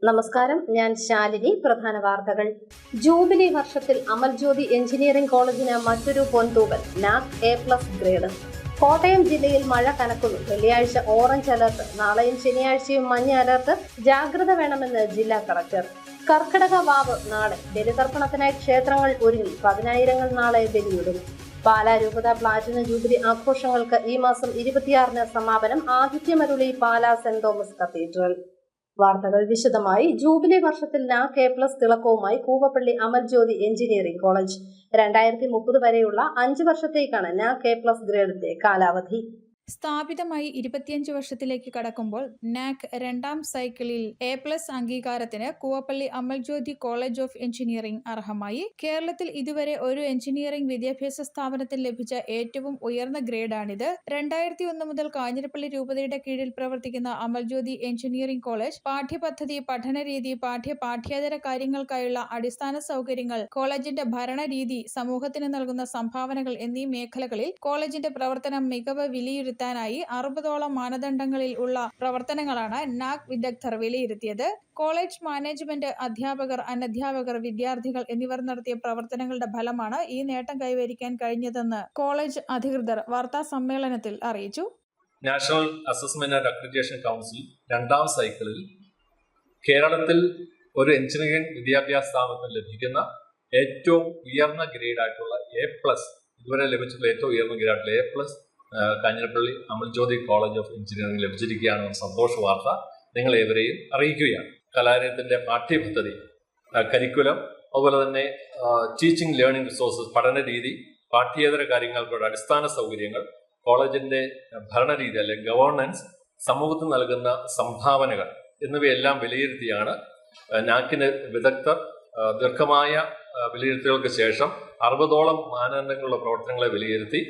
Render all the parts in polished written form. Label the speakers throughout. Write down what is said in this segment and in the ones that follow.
Speaker 1: നമസ്കാരം, ഞാൻ ശാലിനി. പ്രധാന വാർത്തകൾ. ജൂബിലി വർഷത്തിൽ അമൽജ്യോതി എഞ്ചിനീയറിംഗ് കോളേജിന് മറ്റൊരു പൊൻതൂവൽ. NAAC A+ grade. കോട്ടയം ജില്ലയിൽ മഴ കനക്കുന്നു. വെള്ളിയാഴ്ച ഓറഞ്ച് അലർട്ട്. നാളെയും ശനിയാഴ്ചയും മഞ്ഞ അലർട്ട്. ജാഗ്രത വേണമെന്ന് ജില്ലാ കളക്ടർ. കർക്കിടക വാവ് നാളെ. ബലിതർപ്പണത്തിനായി ക്ഷേത്രങ്ങൾ ഒരുങ്ങി. 10,000 നാളെ ബലിയിടും. പാലാ രൂപത പ്ലാറ്റിനം ജൂബിലി ആഘോഷങ്ങൾക്ക് ഈ മാസം 26-ന് സമാപനം. ആതിഥ്യമരുളി പാലാ സെന്റ് തോമസ് കത്തീഡ്രൽ. വാർത്തകൾ വിശദമായി. ജൂബിലി വർഷത്തിൽ നാക് A+ തിളക്കവുമായി കൂവപ്പള്ളി അമൽജ്യോതി എഞ്ചിനീയറിംഗ് കോളേജ്. 2030 വരെയുള്ള 5 വർഷത്തേക്കാണ് നാക് A+ ഗ്രേഡിന്റെ കാലാവധി.
Speaker 2: സ്ഥാപിതമായി 25 വർഷത്തിലേക്ക് കടക്കുമ്പോൾ നാക് രണ്ടാം സൈക്കിളിൽ A+ അംഗീകാരത്തിന് Koovappally Amaljyothi college of engineering അർഹമായി. കേരളത്തിൽ ഇതുവരെ ഒരു എഞ്ചിനീയറിംഗ് വിദ്യാഭ്യാസ സ്ഥാപനത്തിൽ ലഭിച്ച ഏറ്റവും ഉയർന്ന ഗ്രേഡാണിത്. 2001 മുതൽ കാഞ്ഞിരപ്പള്ളി രൂപതയുടെ കീഴിൽ പ്രവർത്തിക്കുന്ന അമൽജ്യോതി എഞ്ചിനീയറിംഗ് കോളേജ് പാഠ്യപദ്ധതി, പഠനരീതി, പാഠ്യേതര കാര്യങ്ങൾക്കായുള്ള അടിസ്ഥാന സൗകര്യങ്ങൾ, കോളേജിന്റെ ഭരണരീതി, സമൂഹത്തിന് നൽകുന്ന സംഭാവനകൾ എന്നീ മേഖലകളിൽ കോളേജിന്റെ പ്രവർത്തനം മികവ് വിലയിരുത്താനായി 60ഓളം മാനദണ്ഡങ്ങളിൽ ഉള്ള പ്രവർത്തനങ്ങളാണ് നാക് വിദഗ്ധർ വിലയിരുത്തിയത്. കോളേജ് മാനേജ്മെന്റ്, അധ്യാപകർ, അനധ്യാപകർ, വിദ്യാർത്ഥികൾ എന്നിവർ നടത്തിയ പ്രവർത്തനങ്ങളുടെ ഫലമാണ് ഈ നേട്ടം കൈവരിക്കാൻ കഴിഞ്ഞതെന്ന് കോളേജ് അധികൃതർ വാർത്താ സമ്മേളനത്തിൽ അറിയിച്ചു.
Speaker 3: National assessment and accreditation council രണ്ടാം സൈക്കിളിൽ കേരളത്തിൽ ഒരു എഞ്ചിനീയറിംഗ് വിദ്യാഭ്യാസ സ്ഥാപനത്തിൽ ലഭിക്കുന്ന ഏറ്റവും ഉയർന്ന ഗ്രേഡായിട്ടുള്ള A+, ഇതുവരെ ലഭിച്ചിട്ടുള്ള ഏറ്റവും ഉയർന്ന ഗ്രേഡായിട്ടുള്ള A+ Kanjirappally Amaljyothi college of engineering ലഭിച്ചിരിക്കുകയാണെന്ന സന്തോഷ വാർത്ത നിങ്ങളേവരെയും അറിയിക്കുകയാണ്. കലാലയത്തിന്റെ പാഠ്യപദ്ധതി, കരിക്കുലം, അതുപോലെ തന്നെ ടീച്ചിങ് ലേണിംഗ് റിസോഴ്സസ്, പഠനരീതി, പാഠ്യേതര കാര്യങ്ങൾക്കുള്ള അടിസ്ഥാന സൗകര്യങ്ങൾ, കോളേജിന്റെ ഭരണരീതി അല്ലെങ്കിൽ ഗവേണൻസ്, സമൂഹത്തിന് നൽകുന്ന സംഭാവനകൾ എന്നിവയെല്ലാം വിലയിരുത്തിയാണ് നാക്കിന് വിദഗ്ധർ ദീർഘമായ വിലയിരുത്തലുകൾക്ക് ശേഷം 60ഓളം മാനദണ്ഡങ്ങളുള്ള പ്രവർത്തനങ്ങളെ വിലയിരുത്തി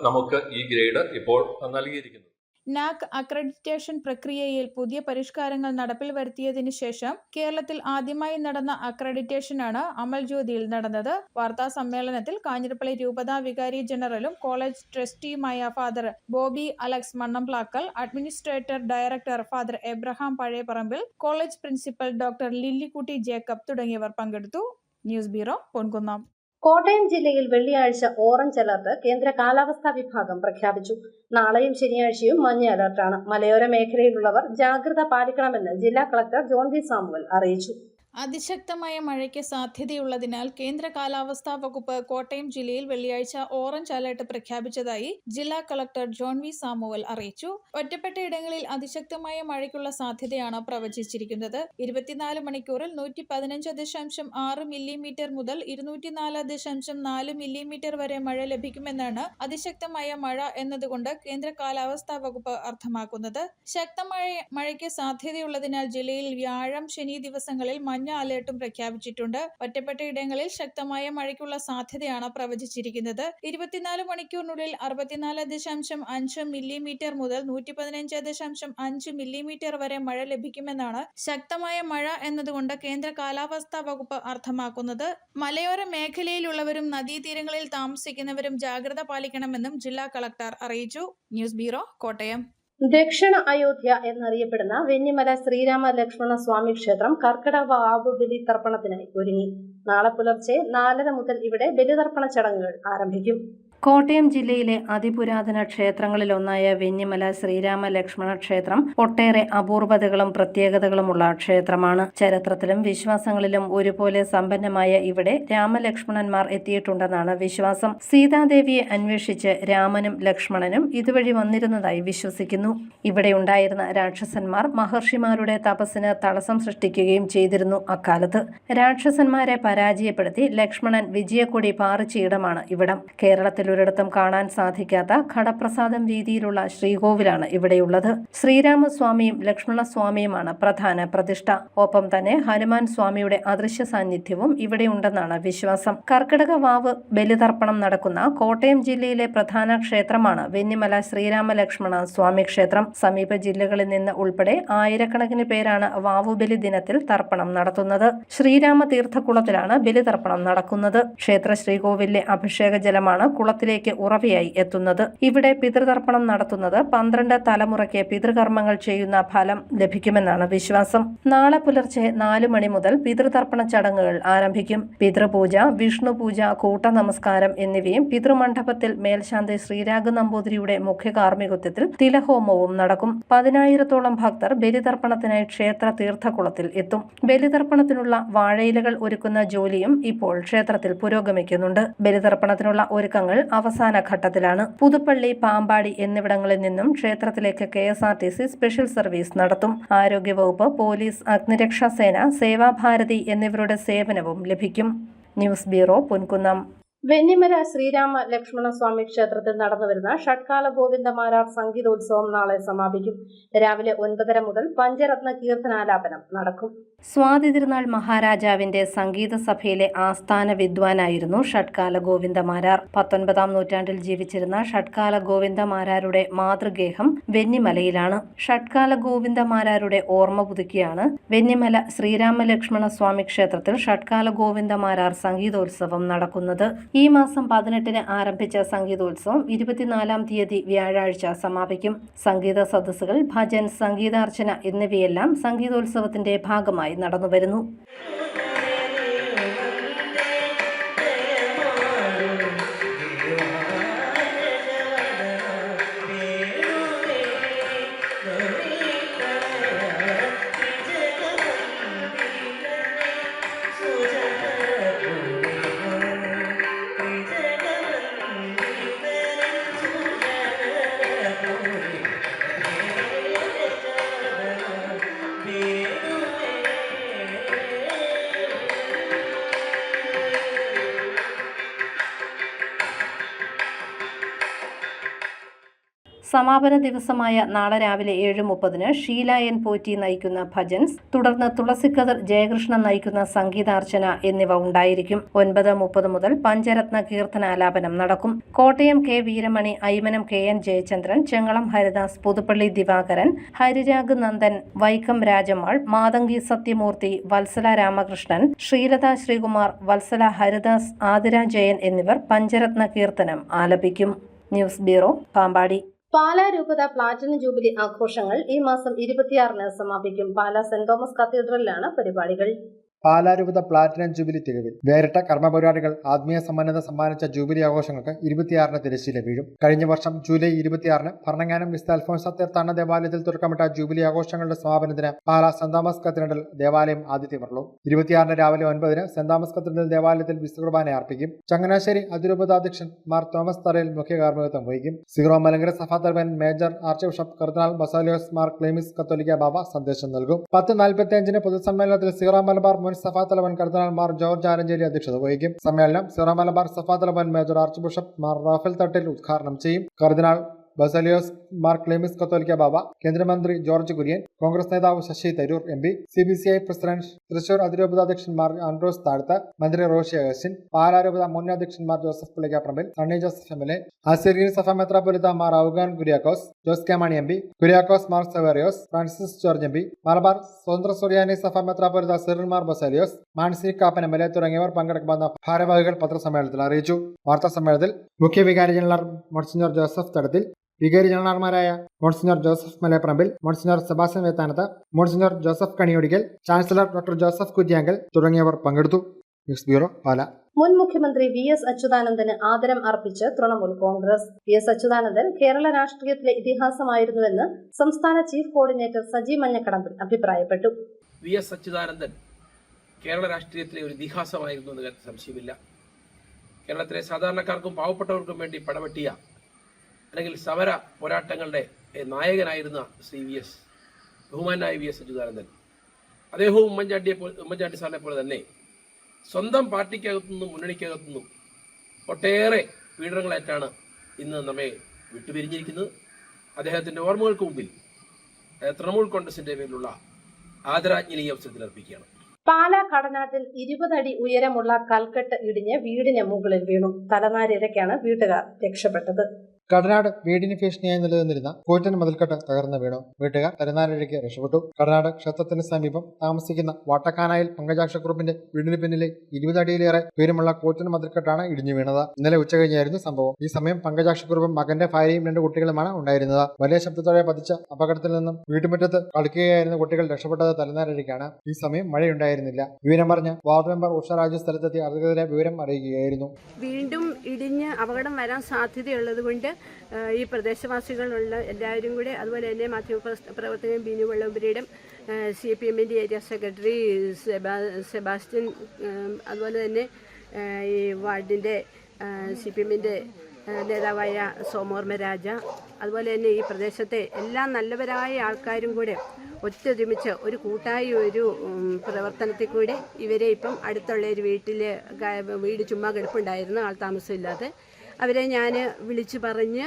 Speaker 3: നമുക്ക് ഈ ഗ്രേഡ് ഇപ്പോൾ നൽകിയിരിക്കുന്നു.
Speaker 2: നാക് അക്രഡിറ്റേഷൻ പ്രക്രിയയിൽ പുതിയ പരിഷ്കാരങ്ങൾ നടപ്പിൽ വരുത്തിയതിനു ശേഷം കേരളത്തിൽ ആദ്യമായി നടന്ന അക്രഡിറ്റേഷനാണ് അമൽജ്യോതിയിൽ നടന്നത്. വാർത്താ സമ്മേളനത്തിൽ കാഞ്ഞിരപ്പള്ളി രൂപതാ വികാരി ജനറലും കോളേജ് ട്രസ്റ്റിയുമായ father Bobby Alex Mannamplackal, administrator director father Abraham Pazhayaparambil, college principal doctor Lillikutty Jacob തുടങ്ങിയവർ പങ്കെടുത്തു. News bureau, Ponkunnam.
Speaker 1: കോട്ടയം ജില്ലയിൽ വെള്ളിയാഴ്ച ഓറഞ്ച് അലർട്ട് കേന്ദ്ര കാലാവസ്ഥാ വിഭാഗം പ്രഖ്യാപിച്ചു. നാളെയും ശനിയാഴ്ചയും മഞ്ഞ അലർട്ടാണ്. മലയോര മേഖലയിലുള്ളവർ ജാഗ്രത പാലിക്കണമെന്ന് ജില്ലാ കളക്ടർ ജോൺ വി സാമുവൽ അറിയിച്ചു.
Speaker 2: അതിശക്തമായ മഴയ്ക്ക് സാധ്യതയുള്ളതിനാൽ കേന്ദ്ര കാലാവസ്ഥാ വകുപ്പ് കോട്ടയം ജില്ലയിൽ വെള്ളിയാഴ്ച ഓറഞ്ച് അലർട്ട് പ്രഖ്യാപിച്ചതായി ജില്ലാ കളക്ടർ ജോൺ വി സാമുവൽ അറിയിച്ചു. ഒറ്റപ്പെട്ട ഇടങ്ങളിൽ അതിശക്തമായ മഴയ്ക്കുള്ള സാധ്യതയാണ് പ്രവചിച്ചിരിക്കുന്നത്. 24 മണിക്കൂറിൽ 115.6 മില്ലിമീറ്റർ മുതൽ 204.4 മില്ലിമീറ്റർ വരെ മഴ ലഭിക്കുമെന്നാണ് അതിശക്തമായ മഴ എന്നതുകൊണ്ട് കേന്ദ്ര കാലാവസ്ഥാ വകുപ്പ് അർത്ഥമാക്കുന്നത്. ശക്തമായ മഴയ്ക്ക് സാധ്യതയുള്ളതിനാൽ ജില്ലയിൽ വ്യാഴം, ശനി ദിവസങ്ങളിൽ മഞ്ഞ അലേർട്ടും പ്രഖ്യാപിച്ചിട്ടുണ്ട്. ഒറ്റപ്പെട്ട ഇടങ്ങളിൽ ശക്തമായ മഴയ്ക്കുള്ള സാധ്യതയാണ് പ്രവചിച്ചിരിക്കുന്നത്. 24 മണിക്കൂറിനുള്ളിൽ 64.5 മില്ലിമീറ്റർ മുതൽ 115.5 മില്ലിമീറ്റർ വരെ മഴ ലഭിക്കുമെന്നാണ് ശക്തമായ മഴ എന്നതുകൊണ്ട് കേന്ദ്ര കാലാവസ്ഥാ വകുപ്പ് അർത്ഥമാക്കുന്നത്. മലയോര മേഖലയിലുള്ളവരും നദീതീരങ്ങളിൽ താമസിക്കുന്നവരും ജാഗ്രത പാലിക്കണമെന്നും ജില്ലാ കളക്ടർ അറിയിച്ചു. News bureau, Kottayam.
Speaker 1: ദക്ഷിണ അയോധ്യ എന്നറിയപ്പെടുന്ന വെന്നിമല ശ്രീരാമ ലക്ഷ്മണ സ്വാമി ക്ഷേത്രം കർക്കിടക വാവ് ബലിതർപ്പണത്തിനായി ഒരുങ്ങി. നാളെ പുലർച്ചെ 4:30 മുതൽ ഇവിടെ ബലിതർപ്പണ ചടങ്ങുകൾ ആരംഭിക്കും. കോട്ടയം ജില്ലയിലെ അതിപുരാതന ക്ഷേത്രങ്ങളിലൊന്നായ വെന്നിമല ശ്രീരാമ ലക്ഷ്മണ ക്ഷേത്രം ഒട്ടേറെ അപൂർവതകളും പ്രത്യേകതകളുമുള്ള ക്ഷേത്രമാണ്. ചരിത്രത്തിലും വിശ്വാസങ്ങളിലും ഒരുപോലെ സമ്പന്നമായ ഇവിടെ രാമലക്ഷ്മണന്മാർ എത്തിയിട്ടുണ്ടെന്നാണ് വിശ്വാസം. സീതാദേവിയെ അന്വേഷിച്ച് രാമനും ലക്ഷ്മണനും ഇതുവഴി വന്നിരുന്നതായി വിശ്വസിക്കുന്നു. ഇവിടെ ഉണ്ടായിരുന്ന രാക്ഷസന്മാർ മഹർഷിമാരുടെ തപസ്സിന് തടസ്സം സൃഷ്ടിക്കുകയും ചെയ്തിരുന്നു. അക്കാലത്ത് രാക്ഷസന്മാരെ പരാജയപ്പെടുത്തി ലക്ഷ്മണൻ വിജയക്കൊടി പാറിച്ച ഇടമാണ് ഇവിടം. കേരളത്തിൽ ഒരിടത്തും കാണാൻ സാധിക്കാത്ത ഘടപ്രസാദം രീതിയിലുള്ള ശ്രീകോവിലാണ് ഇവിടെയുള്ളത്. ശ്രീരാമസ്വാമിയും ലക്ഷ്മണസ്വാമിയുമാണ് പ്രധാന പ്രതിഷ്ഠ. ഒപ്പം തന്നെ ഹനുമാൻ സ്വാമിയുടെ അദൃശ്യ സാന്നിധ്യവും ഇവിടെയുണ്ടെന്നാണ് വിശ്വാസം. കർക്കിടക വാവ് ബലിതർപ്പണം നടക്കുന്ന കോട്ടയം ജില്ലയിലെ പ്രധാന ക്ഷേത്രമാണ് വെന്നിമല ശ്രീരാമ ലക്ഷ്മണ സ്വാമി ക്ഷേത്രം. സമീപ ജില്ലകളിൽ നിന്ന് ഉൾപ്പെടെ ആയിരക്കണക്കിന് പേരാണ് വാവുബലി ദിനത്തിൽ തർപ്പണം നടത്തുന്നത്. ശ്രീരാമ തീർത്ഥക്കുളത്തിലാണ് ബലിതർപ്പണം നടക്കുന്നത്. ക്ഷേത്ര ശ്രീകോവിലെ അഭിഷേക ജലമാണ് കുളത്തിൽ കുടുംബത്തിലേക്ക് ഉറവയായി എത്തുന്നത്. ഇവിടെ പിതൃതർപ്പണം നടത്തുന്നത് 12 തലമുറയ്ക്ക് പിതൃകർമ്മങ്ങൾ ചെയ്യുന്ന ഫലം ലഭിക്കുമെന്നാണ് വിശ്വാസം. നാളെ പുലർച്ചെ 4 മണി മുതൽ പിതൃതർപ്പണ ചടങ്ങുകൾ ആരംഭിക്കും. പിതൃപൂജ, വിഷ്ണുപൂജ, കൂട്ടനമസ്കാരം എന്നിവയും പിതൃമണ്ഡപത്തിൽ മേൽശാന്തി ശ്രീരാഗ് നമ്പൂതിരിയുടെ മുഖ്യ കാർമ്മികത്വത്തിൽ തിലഹോമവും നടക്കും. 10,000-ഓളം ഭക്തർ ബലിതർപ്പണത്തിനായി ക്ഷേത്ര തീർത്ഥക്കുളത്തിൽ എത്തും. ബലിതർപ്പണത്തിനുള്ള വാഴയിലകൾ ഒരുക്കുന്ന ജോലിയും ഇപ്പോൾ ക്ഷേത്രത്തിൽ പുരോഗമിക്കുന്നുണ്ട്. ബലിതർപ്പണത്തിനുള്ള ഒരുക്കങ്ങൾ അവസാന ഘട്ടത്തിലാണ്. പുതുപ്പള്ളി, പാമ്പാടി എന്നിവിടങ്ങളിൽ നിന്നും ക്ഷേത്രത്തിലേക്ക് KSRTC സ്പെഷ്യൽ സർവീസ് നടത്തും. ആരോഗ്യവകുപ്പ്, പോലീസ്, അഗ്നിരക്ഷാസേന, സേവാഭാരതി എന്നിവരുടെ സേവനവും ലഭിക്കും. News bureau, Ponkunnam. വെന്നിമല ശ്രീരാമ ലക്ഷ്മണ സ്വാമി ക്ഷേത്രത്തിൽ നടന്നുവരുന്ന ഷഡ്കാല ഗോവിന്ദമാരാർ സംഗീതോത്സവം നാളെ സമാപിക്കും. രാവിലെ 9:30 മുതൽ പഞ്ചരത്ന കീർത്തനാലാപനം നടക്കും. സ്വാതി തിരുനാൾ മഹാരാജാവിന്റെ സംഗീത സഭയിലെ ആസ്ഥാന വിദ്വാനായിരുന്നു ഷഡ്കാല ഗോവിന്ദമാരാർ. 19-ാം നൂറ്റാണ്ടിൽ ജീവിച്ചിരുന്ന ഷഡ്കാല ഗോവിന്ദമാരാരുടെ മാതൃഗേഹം വെന്നിമലയിലാണ്. ഷഡ്കാല ഗോവിന്ദമാരാരുടെ ഓർമ്മ പുതുക്കിയാണ് വെന്നിമല ശ്രീരാമ ലക്ഷ്മണ സ്വാമി ക്ഷേത്രത്തിൽ ഷഡ്കാല ഗോവിന്ദമാരാർ സംഗീതോത്സവം നടക്കുന്നത്. ഈ മാസം 18-ന് ആരംഭിച്ച സംഗീതോത്സവം 24-ാം തീയതി വ്യാഴാഴ്ച സമാപിക്കും. സംഗീത സദസ്സുകൾ, ഭജൻ, സംഗീതാർച്ചന എന്നിവയെല്ലാം സംഗീതോത്സവത്തിന്റെ ഭാഗമായി നടന്നുവരുന്നു. സമാപന ദിവസമായ നാളെ രാവിലെ 7:30-ന് ഷീല എൻ പോറ്റി നയിക്കുന്ന ഭജൻസ്, തുടർന്ന് തുളസിക്കതിർ ജയകൃഷ്ണൻ നയിക്കുന്ന സംഗീതാർച്ചന എന്നിവ ഉണ്ടായിരിക്കും. 9:30 മുതൽ പഞ്ചരത്ന കീർത്തനാലാപനം നടക്കും. കോട്ടയം K. വീരമണി, ഐമനം KN ജയചന്ദ്രൻ, ചെങ്ങളം ഹരിദാസ്, പുതുപ്പള്ളി ദിവാകരൻ, ഹരിരാഗ് നന്ദൻ, വൈക്കം രാജമ്മാൾ, മാതങ്കി സത്യമൂർത്തി, വത്സല രാമകൃഷ്ണൻ, ശ്രീലത ശ്രീകുമാർ, വത്സല ഹരിദാസ്, ആതിര ജയൻ എന്നിവർ പഞ്ചരത്ന കീർത്തനം ആലപിക്കും. News bureau, Pampady. പാലാ രൂപത പ്ലാറ്റിനം ജൂബിലി ആഘോഷങ്ങൾ ഈ മാസം 26-ന് സമാപിക്കും. പാലാ സെന്റ് തോമസ് കത്തീഡ്രലിലാണ് പരിപാടികൾ.
Speaker 4: പാലാ രൂപത പ്ലാറ്റിനം ജൂബിലി തികവിൽ വേറിട്ട കർമ്മപരിപാടികൾ ആത്മീയ സമ്പന്നത സമ്മാനിച്ച ജൂബിലി ആഘോഷങ്ങൾക്ക് 26-ന് തിരശ്ശീല വീഴും. കഴിഞ്ഞ വർഷം ജൂലൈ 26-ന് ഭരണങ്ങാനം വിശുദ്ധ അൽഫോൻസ തീർത്ഥാടന ദേവാലയത്തിൽ തുടക്കമിട്ട ജൂബിലി ആഘോഷങ്ങളുടെ സമാപനത്തിന് പാലാ സെന്റ് തോമസ് കത്തീഡ്രൽ ദേവാലയം ആതിഥ്യമരുളും. 26-ന് രാവിലെ 9-ന് സെന്റ് തോമസ് കത്തീഡ്രൽ ദേവാലയത്തിൽ വിശുദ്ധ കുർബാന അർപ്പിക്കും. ചങ്ങനാശ്ശേരി അതിരൂപതാധ്യക്ഷൻ മാർ തോമസ് തറയിൽ മുഖ്യ കാർമ്മികത്വം വഹിക്കും. സീറോ മലങ്കര സഭാതലവൻ മേജർ ആർച്ച് ബിഷപ്പ് കർദിനാൾ ബസാലിയോസ് മാർ ക്ലീമിസ് കത്തോലിക്ക ബാബ സന്ദേശം നൽകും. 10:45-ന് പൊതുസമ്മേളനത്തിൽ സീറോ മലബാർ മുൻ സഭാതലവൻ കർദിനാൾ മാർ ജോർജ് ആലഞ്ചേരി അധ്യക്ഷത വഹിക്കും. സമ്മേളനം സീറോ മലബാർ സഭാതലവൻ major archbishop Mar Raphael Thattil ഉദ്ഘാടനം ചെയ്യും. കർദിനാൾ ബസാലിയോസ് മാർ ക്ലീമിസ് കത്തോലിക്ക ബാബ, കേന്ദ്രമന്ത്രി ജോർജ് കുര്യൻ, കോൺഗ്രസ് നേതാവ് Shashi Tharoor MP, CBCI president Thrissur അതിരൂപതാധ്യക്ഷൻ മാർ ആൻഡ്രോസ് താഴത്ത്, മന്ത്രി റോഷി അഗസ്റ്റിൻ, പാലാ രൂപത മുൻ അധ്യക്ഷന്മാർ ജോസഫ് പുളിക്കാപ്പറമ്പിൽ, സണ്ണി ജോസഫ് MLA, ആസിർഗിരി സഭ മെത്രാപ്പൊലീത്ത Mar Augen Kuriakose, Jose K Mani MP, Kuriakose Mar Severios, Francis George MP, Malabar സ്വതന്ത്ര സുറിയാനി സഭ മെത്രാപ്പൊലീത്ത സിറിൽ മാർ ബസാലിയോസ്, മാൻസി കാപ്പൻ MLA തുടങ്ങിയവർ പങ്കെടുക്കുമെന്ന് ഭാരവാഹികൾ പത്രസമ്മേളനത്തിൽ അറിയിച്ചു. വാർത്താ സമ്മേളനത്തിൽ മുഖ്യ വികാരി ജനറൽ മോൺസിഞ്ഞോർ ജോസഫ് തടത്തിൽ, വികാരി ജനറൽമാരായ monsignor Joseph Malayaparambil, monsignor Sebastian Vettanath, monsignor Joseph Kaniyodickal, chancellor doctor Joseph Kuttiankal തുടങ്ങിയവർ പങ്കെടുത്തു. News bureau, Pala.
Speaker 1: മുൻ മുഖ്യമന്ത്രി VS അച്യുതാനന്ദന് ആദരം അർപ്പിച്ച് തൃണമൂൽ കോൺഗ്രസ്. VS അച്യുതാനന്ദൻ കേരള രാഷ്ട്രീയത്തിലെ ഇതിഹാസമായിരുന്നുവെന്ന് സംസ്ഥാന ചീഫ് കോർഡിനേറ്റർ സജി മഞ്ഞക്കടമ്പിൽ അഭിപ്രായപ്പെട്ടു.
Speaker 5: VS അച്യുതാനന്ദൻ കേരള രാഷ്ട്രീയത്തിലെ ഒരു ഇതിഹാസമായിരുന്നു എന്ന് സംശയമില്ല. കേരളത്തിലെ സാധാരണക്കാർക്കും പാവപ്പെട്ടവർക്കും വേണ്ടി പടവെട്ടിയ അല്ലെങ്കിൽ സമര പോരാട്ടങ്ങളുടെ നായകനായിരുന്ന ശ്രീ ബഹുമാനായ VS അച്യുതാനന്ദൻ, അദ്ദേഹവും ഉമ്മൻചാണ്ടി സാറിനെ പോലെ തന്നെ സ്വന്തം പാർട്ടിക്കകത്തുനിന്നും മുന്നണിക്കകത്തുനിന്നും ഒട്ടേറെ പീഡനങ്ങളേറ്റാണ് ഇന്ന് നമ്മെ വിട്ടുപിരിഞ്ഞിരിക്കുന്നത്. അദ്ദേഹത്തിന്റെ ഓർമ്മകൾക്ക് മുമ്പിൽ തൃണമൂൽ കോൺഗ്രസിന്റെ പേരിലുള്ള ആദരാഞ്ജലി അവസരത്തിൽ അർപ്പിക്കുകയാണ്.
Speaker 1: പാലാ കടനാട്ടിൽ 20 അടി ഉയരമുള്ള കൽക്കെട്ട് ഇടിഞ്ഞ് വീടിന് മുകളിൽ വീണു. തലനാരിഴയ്ക്കാണ് വീട്ടുകാർ രക്ഷപ്പെട്ടത്.
Speaker 4: കടനാട് വീടിന് ഭീഷണിയായി നിലനിന്നിരുന്ന കൂറ്റൻ മതിൽക്കെട്ട് തകർന്നു വീണു. വീട്ടുകാർ തലനാരിഴയ്ക്ക് രക്ഷപ്പെട്ടു. കടനാട് ക്ഷേത്രത്തിന് സമീപം താമസിക്കുന്ന വാട്ടക്കാനായിൽ പങ്കജാക്ഷക്കുറുപ്പിന്റെ വീടിന് പിന്നിലെ 20 അടിയിലേറെ ഉയരമുള്ള കൂറ്റൻ മതിൽക്കെട്ടാണ് ഇടിഞ്ഞു വീണത്. ഇന്നലെ ഉച്ചകഴിഞ്ഞായിരുന്നു സംഭവം. ഈ സമയം പങ്കജാക്ഷക്കുറുപ്പും മകന്റെ ഭാര്യയും 2 കുട്ടികളുമാണ് ഉണ്ടായിരുന്നത്. വലിയ ശബ്ദത്തോടെ പതിച്ച അപകടത്തിൽ നിന്നും വീട്ടുമുറ്റത്ത് കളിക്കുകയായിരുന്ന കുട്ടികൾ രക്ഷപ്പെട്ടത് തലനാരിഴയ്ക്കാണ്. ഈ സമയം മഴയുണ്ടായിരുന്നില്ല. വിവരം പറഞ്ഞ് വാർഡ് മെമ്പർ ഉഷ രാജു സ്ഥലത്തെത്തി അധികൃതരെ വിവരം അറിയിക്കുകയായിരുന്നു.
Speaker 6: വീണ്ടും ഇടിഞ്ഞ് അപകടം വരാൻ സാധ്യതയുള്ളത് കൊണ്ട് ഈ പ്രദേശവാസികളുള്ള എല്ലാവരും കൂടെ, അതുപോലെ തന്നെ മാധ്യമപ്രവർത്തകൻ ബിനു വെള്ളമ്പുരയുടെ, CPMന്റെ ഏരിയ സെക്രട്ടറി സെബാസ്റ്റ്യൻ, അതുപോലെ തന്നെ ഈ വാർഡിൻ്റെ CPMന്റെ നേതാവായ സോമോർമ്മ രാജ, അതുപോലെ തന്നെ ഈ പ്രദേശത്തെ എല്ലാ നല്ലവരായ ആൾക്കാരും കൂടെ ഒത്തൊരുമിച്ച് ഒരു കൂട്ടായ ഒരു പ്രവർത്തനത്തിൽ കൂടെ ഇവരെ ഇപ്പം അടുത്തുള്ള ഒരു വീട് ചുമ്മാ കിടപ്പുണ്ടായിരുന്നു, ആൾ താമസമില്ലാതെ. അവരെ ഞാൻ വിളിച്ച് പറഞ്ഞ്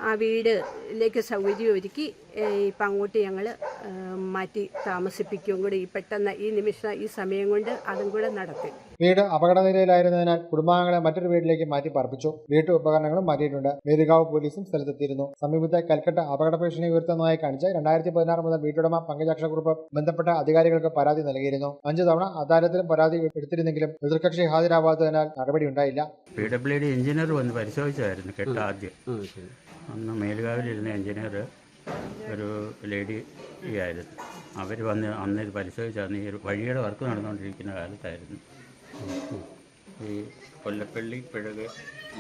Speaker 6: ആ വീടിലേക്ക് സൗകര്യം ഒരുക്കി ഇപ്പം അങ്ങോട്ട് ഞങ്ങൾ മാറ്റി താമസിപ്പിക്കുകയും കൂടി പെട്ടെന്ന് ഈ നിമിഷം ഈ സമയം കൊണ്ട് അതും കൂടെ നടത്തി.
Speaker 4: വീട് അപകടനിലയിലായിരുന്നതിനാൽ കുടുംബാംഗങ്ങളെ മറ്റൊരു വീട്ടിലേക്ക് മാറ്റി പാർപ്പിച്ചു. വീട്ടു ഉപകരണങ്ങളും മാറ്റിയിട്ടുണ്ട്. മേലുകാവ് പോലീസും സ്ഥലത്തെത്തിയിരുന്നു. സമീപത്തെ കൽക്കട്ട അപകട ഭീഷണി ഉയർത്തുന്നതായി കാണിച്ച് 2016 മുതൽ വീട്ടുടമ പങ്കജാക്ഷക്കുറുപ്പ് ബന്ധപ്പെട്ട അധികാരികൾക്ക് പരാതി നൽകിയിരുന്നു. 5 തവണ അദാലത്തിലും പരാതി എടുത്തിരുന്നെങ്കിലും എതിർകക്ഷി ഹാജരാവാത്തതിനാൽ നടപടി ഉണ്ടായില്ല.
Speaker 7: PWD എഞ്ചിനീയർ വന്ന് പരിശോധിച്ചായിരുന്നു കെട്ട് ആദ്യം. അന്ന് മേലുകാവിലിരുന്ന എഞ്ചിനീയർ ഒരു ലേഡി ആയിരുന്നു. അവർ വന്ന് അന്ന് ഇത് പരിശോധിച്ചായിരുന്നു. ഈ വഴിയുടെ വർക്ക് നടന്നുകൊണ്ടിരിക്കുന്ന കാലത്തായിരുന്നു. ഈ കൊല്ലപ്പള്ളി പിഴക്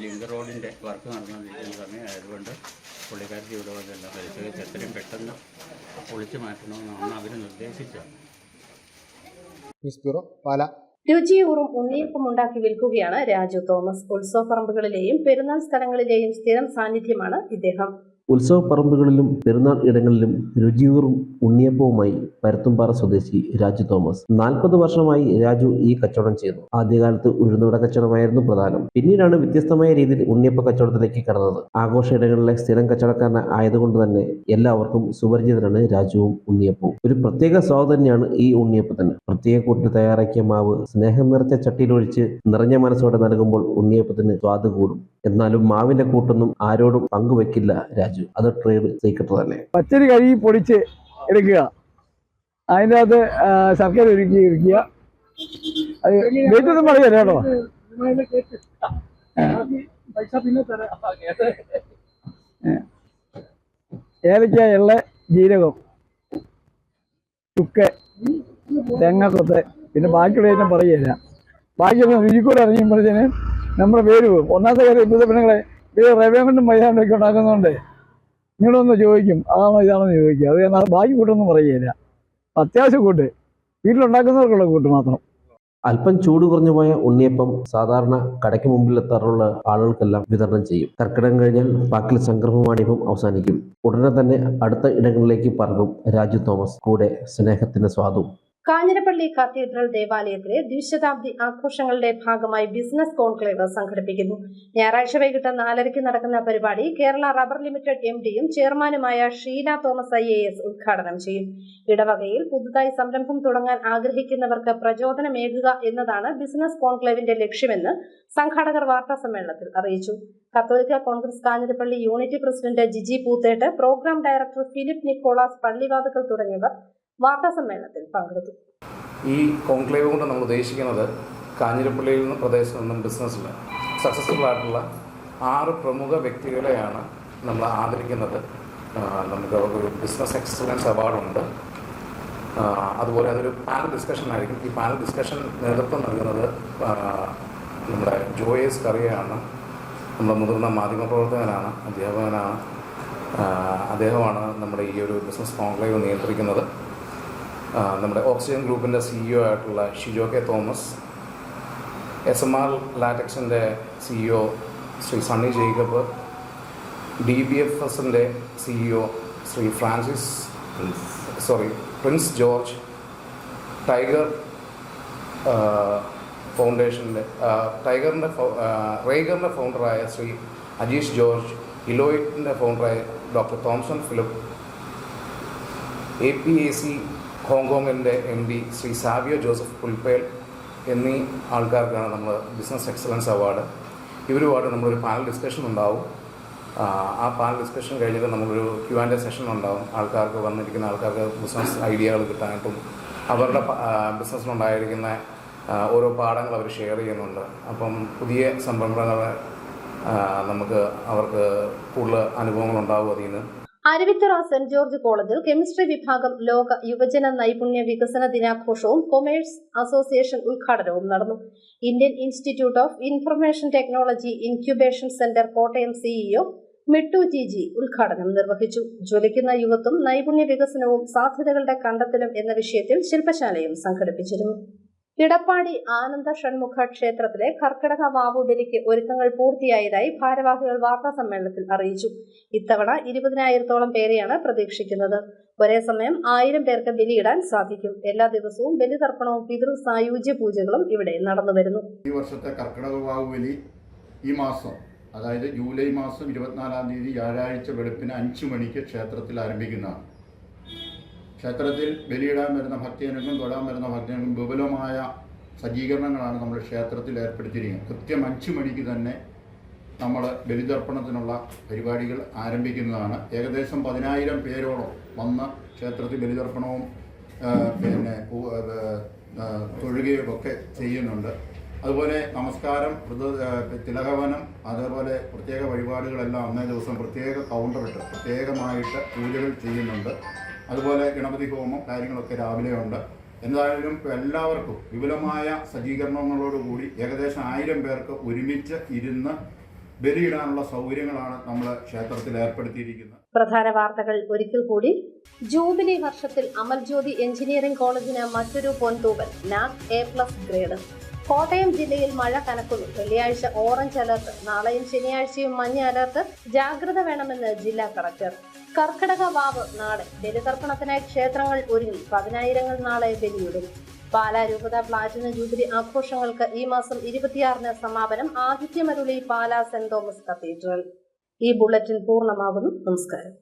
Speaker 7: ലിങ്ക് റോഡിൻ്റെ വർക്ക് നടന്നുകൊണ്ടിരിക്കുന്ന സമയമായതുകൊണ്ട് പുള്ളിക്കാർക്ക് ഇവിടെ വന്നെല്ലാം പരിശോധിച്ച് എത്രയും പെട്ടെന്ന് പൊളിച്ചു മാറ്റണമെന്നാണ് അവർ നിർദ്ദേശിച്ചത്.
Speaker 4: News bureau, Pala.
Speaker 1: രുചിയൂറും ഉണ്ണിയപ്പം ഉണ്ടാക്കി വിൽക്കുകയാണ് രാജു തോമസ്. ഉത്സവപ്പറമ്പുകളിലെയും പെരുന്നാൾ സ്ഥലങ്ങളിലെയും സ്ഥിരം സാന്നിധ്യമാണ് ഇദ്ദേഹം.
Speaker 8: ഉത്സവപ്പറമ്പുകളിലും പെരുന്നാൾ ഇടങ്ങളിലും രുചിയൂറും ഉണ്ണിയപ്പവുമായി പരുത്തുംപാറ സ്വദേശി രാജു തോമസ്. 40 വർഷമായി രാജു ഈ കച്ചവടം ചെയ്തു. ആദ്യകാലത്ത് ഉഴുന്നുവട കച്ചവടമായിരുന്നു പ്രധാനം. പിന്നീടാണ് വ്യത്യസ്തമായ രീതിയിൽ ഉണ്ണിയപ്പ കച്ചവടത്തിലേക്ക് കടന്നത്. ആഘോഷ ഇടങ്ങളിലെ സ്ഥിരം കച്ചവടക്കാരൻ ആയതുകൊണ്ട് തന്നെ എല്ലാവർക്കും സുപരിചിതരാണ് രാജുവും ഉണ്ണിയപ്പവും. ഒരു പ്രത്യേക സ്വാദ് തന്നെയാണ് ഈ ഉണ്ണിയപ്പത്തിന്. പ്രത്യേക കൂട്ടിൽ തയ്യാറാക്കിയ മാവ് സ്നേഹം നിറച്ച ചട്ടിയിലൊഴിച്ച് നിറഞ്ഞ മനസ്സോടെ നൽകുമ്പോൾ ഉണ്ണിയപ്പത്തിന് സ്വാദ് കൂടും. എന്നാലും മാവിന്റെ കൂട്ടൊന്നും ആരോടും പങ്കുവെക്കില്ല രാജു. അത് ട്രേഡ് സീക്രട്ട് തന്നെ.
Speaker 9: പച്ചരി കഴുകി പൊടിച്ച് എടുക്കുക, അതിൻ്റെ അകത്ത് ശർക്കര ഒരുക്കുക. അത് വെയിറ്റൊന്നും പറയല്ലേ കേട്ടോ. ഏലക്ക, എള്ള, ജീരകം, ചുക്ക്, തേങ്ങാക്കൊത്ത്, പിന്നെ ബാക്കിയുള്ള ഐറ്റം പറയുകയില്ല. ബാക്കിയൊക്കെ രുചിക്കൂടെ അറിയുമ്പോഴത്തേന് നമ്മുടെ പേര് പോകും. ഒന്നാമത്തെ കാര്യം ഇപ്പോഴത്തെ പെണ്ണുങ്ങളെ റവ കൊണ്ടും മൈദാണ്ടൊക്കെ ഉണ്ടാക്കുന്നതുകൊണ്ട് നിങ്ങളൊന്ന് ചോദിക്കും അതാണോ ഇതാണോ എന്ന് ചോദിക്കുക. അത് ഞാൻ ബാക്കി കൂട്ടൊന്നും പറയുകയില്ല. അത്യാവശ്യം കൂട്ട് വീട്ടിലുണ്ടാക്കുന്നവർക്കുള്ള കൂട്ട് മാത്രം.
Speaker 8: അല്പം ചൂട് കുറഞ്ഞു പോയ ഉണ്ണിയപ്പം സാധാരണ കടയ്ക്ക് മുമ്പിൽ എത്താറുള്ള ആളുകൾക്കെല്ലാം വിതരണം ചെയ്യും. കർക്കിടകം കഴിഞ്ഞാൽ പാക്കിൽ സംക്രമവാണിഭം അവസാനിക്കും. ഉടനെ തന്നെ അടുത്ത ഇടങ്ങളിലേക്ക് പറക്കും രാജു തോമസ്. കൂടെ സ്നേഹത്തിന്റെ സ്വാദും.
Speaker 1: കാഞ്ഞിരപ്പള്ളി കത്തീഡ്രൽ ദേവാലയത്തിലെ ദ്വിശതാബ്ദി ആഘോഷങ്ങളുടെ ഭാഗമായി ബിസിനസ് കോൺക്ലേവ് സംഘടിപ്പിക്കുന്നു. ഞായറാഴ്ച വൈകിട്ട് 4:30 നടക്കുന്ന പരിപാടി കേരള റബ്ബർ ലിമിറ്റഡ് MDയും ചെയർമാനുമായ ഷീല തോമസ് IAS ഉദ്ഘാടനം ചെയ്യും. ഇടവകയിൽ പുതുതായി സംരംഭം തുടങ്ങാൻ ആഗ്രഹിക്കുന്നവർക്ക് പ്രചോദനമേകുക എന്നതാണ് ബിസിനസ് കോൺക്ലേവിന്റെ ലക്ഷ്യമെന്ന് സംഘാടകർ വാർത്താസമ്മേളനത്തിൽ അറിയിച്ചു. Catholic Congress Kanjirappally unit president Jiji Poothettu, programme director Philip Nicholas Pallivathukkal തുടങ്ങിയവർ വാർത്താസമ്മേളനത്തിൽ പങ്കെടുത്തു.
Speaker 10: ഈ കോൺക്ലേവ് കൊണ്ട് നമ്മൾ ഉദ്ദേശിക്കുന്നത് കാഞ്ഞിരപ്പള്ളിയിൽ നിന്നും പ്രദേശത്ത് നിന്നും ബിസിനസ്സിൽ സക്സസ്ഫുൾ ആയിട്ടുള്ള 6 പ്രമുഖ വ്യക്തികളെയാണ് നമ്മൾ ആദരിക്കുന്നത്. നമുക്ക് ഒരു ബിസിനസ് എക്സലൻസ് അവാർഡുണ്ട്. അതുപോലെ അതൊരു പാനൽ ഡിസ്കഷൻ ആയിരിക്കും. ഈ പാനൽ ഡിസ്കഷൻ നേതൃത്വം നൽകുന്നത് നമ്മുടെ ജോയേസ് കറിയാണ്. നമ്മുടെ മുതിർന്ന മാധ്യമപ്രവർത്തകനാണ്, അധ്യാപകനാണ്. അദ്ദേഹമാണ് നമ്മുടെ ഈ ഒരു ബിസിനസ് കോൺക്ലേവ് നിയന്ത്രിക്കുന്നത്. നമ്മുടെ ഓക്സിജൻ ഗ്രൂപ്പിൻ്റെ CEO ആയിട്ടുള്ള ഷിജോ കെ തോമസ്, SMR ലാറ്റക്സിൻ്റെ CEO ശ്രീ സണ്ണി ജേക്കബ്, DBFSൻ്റെ CEO ശ്രീ പ്രിൻസ് ജോർജ്, ടൈഗർ ഫൗണ്ടേഷൻ്റെ റേഗറിൻ്റെ ഫൗണ്ടറായ ശ്രീ അജീഷ് ജോർജ്, ഇലോയിറ്റിൻ്റെ ഫൗണ്ടറായ ഡോക്ടർ തോംസൺ ഫിലിപ്പ്, APAC ഹോങ്കോങ്ങിൻ്റെ MD ശ്രീ സാവിയോ ജോസഫ് പുൽപ്പേൽ എന്നീ ആൾക്കാർക്കാണ് നമ്മൾ ബിസിനസ് എക്സലൻസ് അവാർഡ്. ഇവരുമായിട്ട് നമ്മളൊരു പാനൽ ഡിസ്കഷൻ ഉണ്ടാവും. ആ പാനൽ ഡിസ്കഷൻ കഴിഞ്ഞിട്ട് നമ്മളൊരു Q&A സെഷൻ ഉണ്ടാകും. ആൾക്കാർക്ക് വന്നിരിക്കുന്ന ആൾക്കാർക്ക് ബിസിനസ് ഐഡിയകൾ കിട്ടാനായിട്ടും അവരുടെ ബിസിനസ്സിലുണ്ടായിരിക്കുന്ന ഓരോ പാഠങ്ങൾ അവർ ഷെയർ ചെയ്യുന്നുണ്ട്. അപ്പം പുതിയ സംരംഭങ്ങളെ നമുക്ക് അവർക്ക് കൂടുതൽ അനുഭവങ്ങളുണ്ടാവും അതിൽ നിന്ന്.
Speaker 1: അരുവിത്തറ സെന്റ് ജോർജ് കോളേജിൽ കെമിസ്ട്രി വിഭാഗം ലോക യുവജന നൈപുണ്യ വികസന ദിനാഘോഷവും കൊമേഴ്സ് അസോസിയേഷൻ ഉദ്ഘാടനവും നടന്നു. Indian institute of information technology incubation centre Kottayam CEO Mittu TG ഉദ്ഘാടനം നിർവഹിച്ചു. ജ്വലിക്കുന്ന യുവത്വം, നൈപുണ്യ വികസനവും സാധ്യതകളുടെ കണ്ടെത്തലും എന്ന വിഷയത്തിൽ ശില്പശാലയും സംഘടിപ്പിച്ചിരുന്നു. ഇടപ്പാടി ആനന്ദ ഷൺമുഖ ക്ഷേത്രത്തിലെ കർക്കിടക വാവു ബലിക്ക് ഒരുക്കങ്ങൾ പൂർത്തിയായതായി ഭാരവാഹികൾ വാർത്താസമ്മേളനത്തിൽ അറിയിച്ചു. ഇത്തവണ 20,000-ഓളം പേരെയാണ് പ്രതീക്ഷിക്കുന്നത്. ഒരേ സമയം 1000 പേർക്ക് ബലിയിടാൻ സാധിക്കും. എല്ലാ ദിവസവും ബലിതർപ്പണവും പിതൃ സായുജ്യ പൂജകളും ഇവിടെ നടന്നുവരുന്നു.
Speaker 11: ഈ വർഷത്തെ കർക്കിടക വാവു ബലി ഈ മാസം, അതായത് ജൂലൈ മാസം 24-ാം തീയതി വ്യാഴാഴ്ച വെളുപ്പിന് 5 മണിക്ക് ക്ഷേത്രത്തിൽ ആരംഭിക്കുന്നതാണ്. ക്ഷേത്രത്തിൽ ബലിയിടാൻ വരുന്ന ഭക്തജനങ്ങൾക്കും തൊഴാൻ വരുന്ന ഭക്തജനങ്ങൾക്കും വിപുലമായ സജ്ജീകരണങ്ങളാണ് നമ്മൾ ക്ഷേത്രത്തിൽ ഏർപ്പെടുത്തിയിരിക്കുന്നത്. കൃത്യം 5 മണിക്ക് തന്നെ നമ്മൾ ബലിതർപ്പണത്തിനുള്ള പരിപാടികൾ ആരംഭിക്കുന്നതാണ്. ഏകദേശം 10,000 പേരോളം വന്ന് ക്ഷേത്രത്തിൽ ബലിതർപ്പണവും തൊഴുകയും ഒക്കെ ചെയ്യുന്നുണ്ട്. അതുപോലെ നമസ്കാരം, തിലകവനം, അതേപോലെ പ്രത്യേക വഴിപാടുകളെല്ലാം അന്നേ ദിവസം പ്രത്യേക കൗണ്ടറിട്ട് പ്രത്യേകമായിട്ട് പൂജകൾ ചെയ്യുന്നുണ്ട്. അതുപോലെ ഗണപതി ഹോമം കാര്യങ്ങളൊക്കെ രാവിലെ ഉണ്ട്. എന്തായാലും എല്ലാവർക്കും വിപുലമായ സജ്ജീകരണങ്ങളോടുകൂടി ഏകദേശം 1000 പേർക്ക് ഒരുമിച്ച് ഇരുന്ന് ബലിയിടാനുള്ള സൗകര്യങ്ങളാണ് നമ്മൾ ക്ഷേത്രത്തിൽ ഏർപ്പെടുത്തിയിരിക്കുന്നത്.
Speaker 1: പ്രധാന വാർത്തകൾ ഒരിക്കൽ കൂടി. ജൂബിലി വർഷത്തിൽ അമൽജ്യോതി എഞ്ചിനീയറിംഗ് കോളേജിന് മറ്റൊരു പൊൻതൂവൽ, NAC A+ ഗ്രേഡ്. കോട്ടയം ജില്ലയിൽ മഴ കനക്കുന്നു. വെള്ളിയാഴ്ച ഓറഞ്ച് അലർട്ട്. നാളെയും ശനിയാഴ്ചയും മഞ്ഞ അലർട്ട്. ജാഗ്രത വേണമെന്ന് ജില്ലാ കളക്ടർ. കർക്കിടക വാവ് നാളെ. ബലിതർപ്പണത്തിനായി ക്ഷേത്രങ്ങൾ ഒരുങ്ങി. 10,000 നാളെ ബലിയിടും. പാലാ രൂപത പ്ലാറ്റിനം ജൂബിലി ആഘോഷങ്ങൾക്ക് ഈ മാസം 26-ന് സമാപനം. ആതിഥ്യമരുളി പാലാ സെന്റ് തോമസ് കത്തീഡ്രൽ. ഈ ബുള്ളറ്റിൻ പൂർണ്ണമാകുന്നു. നമസ്കാരം.